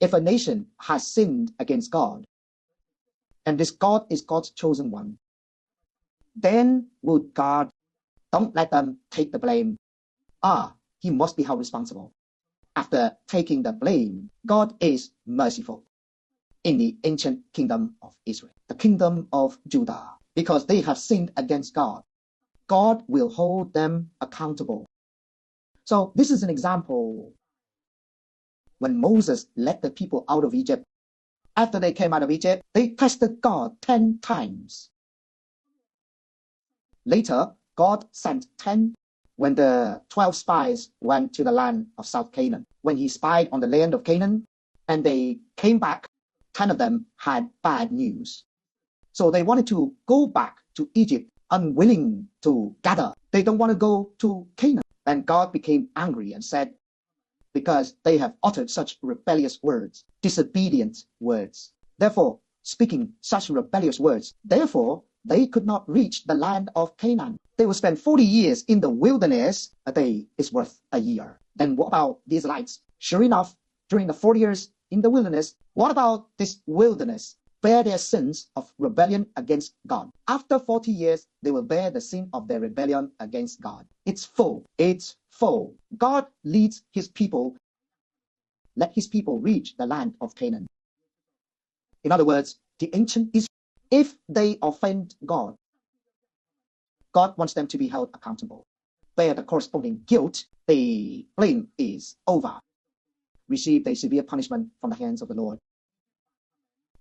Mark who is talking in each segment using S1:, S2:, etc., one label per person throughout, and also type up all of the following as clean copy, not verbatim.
S1: If a nation has sinned against God, and this God is God's chosen one, then would God don't let them take the blame? He must be held responsible. After taking the blame, God is merciful. In the ancient kingdom of Israel, the kingdom of Judah, because they have sinned against God, God will hold them accountable. So this is an example. When Moses led the people out of Egypt, after they came out of Egypt, they tested God 10 times. Later, God sent 10 when the 12 spies went to the land of South Canaan. When he spied on the land of Canaan and they came back, 10 of them had bad news. So they wanted to go back to Egypt, unwilling to gather. They don't want to go to Canaan. And God became angry and said, because they have uttered such rebellious words, disobedient words, therefore speaking such rebellious words, therefore they could not reach the land of Canaan. They will spend 40 years in the wilderness. A day is worth a year. Then what about the Israelites? Sure enough, during the 40 years in the wilderness, what about this wilderness? Bear their sins of rebellion against God. After 40 years, they will bear the sin of their rebellion against God. It's full. It's full. God leads his people. Let his people reach the land of Canaan. In other words, the ancient Israel, if they offend God, God wants them to be held accountable. Bear the corresponding guilt. The blame is over. Receive a severe punishment from the hands of the Lord.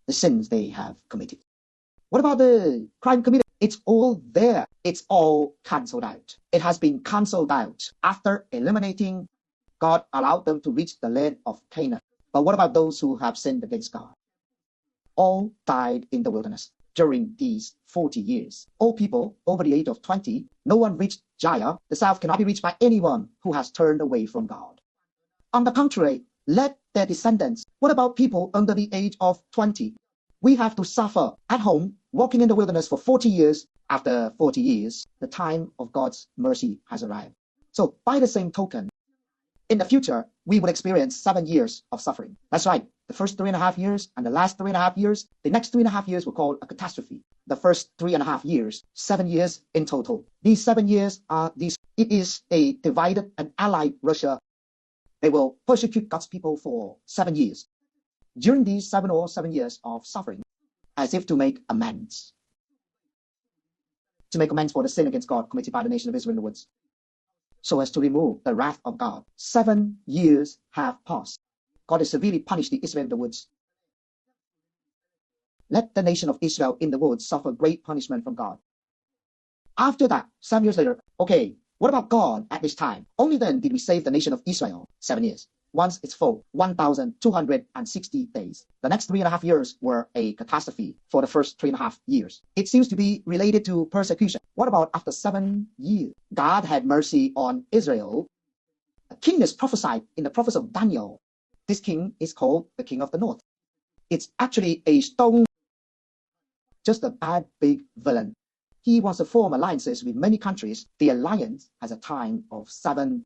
S1: The sins they have committed. What about the crime committed? It's all there. It's all cancelled out. It has been cancelled out. After eliminating, God allowed them to reach the land of Canaan. But what about those who have sinned against God? All died in the wilderness during these 40 years. All people over the age of 20, no one reached Jaya. The south cannot be reached by anyone who has turned away from God. On the contrary, let their descendants. What about people under the age of 20? We have to suffer at home, walking in the wilderness for 40 years. After 40 years, the time of God's mercy has arrived. So by the same token, in the future, we will experience 7 years of suffering. That's right. The first 3.5 years and the last 3.5 years, the next 3.5 years we'll call a catastrophe. The first 3.5 years, 7 years in total. These 7 years it is a divided and allied Russia. They will persecute God's people for 7 years. During these 7 years of suffering, as if to make amends. To make amends for the sin against God committed by the nation of Israel in the woods. So as to remove the wrath of God. 7 years have passed. God has severely punished the Israel in the woods. Let the nation of Israel in the woods suffer great punishment from God. After that, 7 years later, okay, what about God at this time? Only then did we save the nation of Israel. 7 years. Once it's full, 1,260 days. The next 3.5 years were a catastrophe for the first 3.5 years. It seems to be related to persecution. What about after 7 years? God had mercy on Israel. A king is prophesied in the prophets of Daniel. This king is called the king of the north. It's actually a stone, just a bad big villain. He wants to form alliances with many countries. The alliance has a time of 7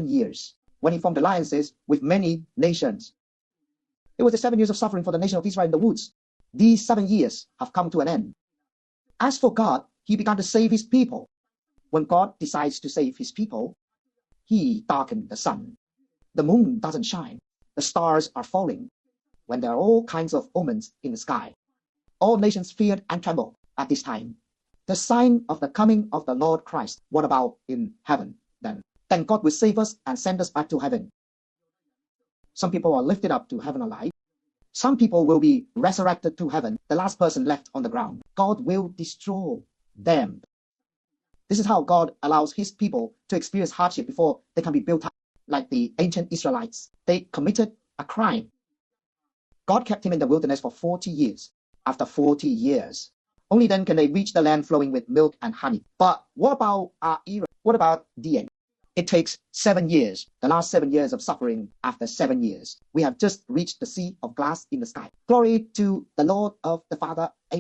S1: years. When he formed alliances with many nations. It was the 7 years of suffering for the nation of Israel in the woods. These 7 years have come to an end. As for God, he began to save his people. When God decides to save his people, he darkened the sun. The moon doesn't shine. The stars are falling. When there are all kinds of omens in the sky, all nations feared and trembled at this time. The sign of the coming of the Lord Christ. What about in heaven then? Then God will save us and send us back to heaven. Some people are lifted up to heaven alive. Some people will be resurrected to heaven, the last person left on the ground. God will destroy them. This is how God allows his people to experience hardship before they can be built up. Like the ancient Israelites, they committed a crime. God kept him in the wilderness for 40 years. After 40 years, only then can they reach the land flowing with milk and honey. But what about our era? What about the end? It takes 7 years, the last 7 years of suffering. After 7 years, we have just reached the sea of glass in the sky. Glory to the Lord of the Father. Amen.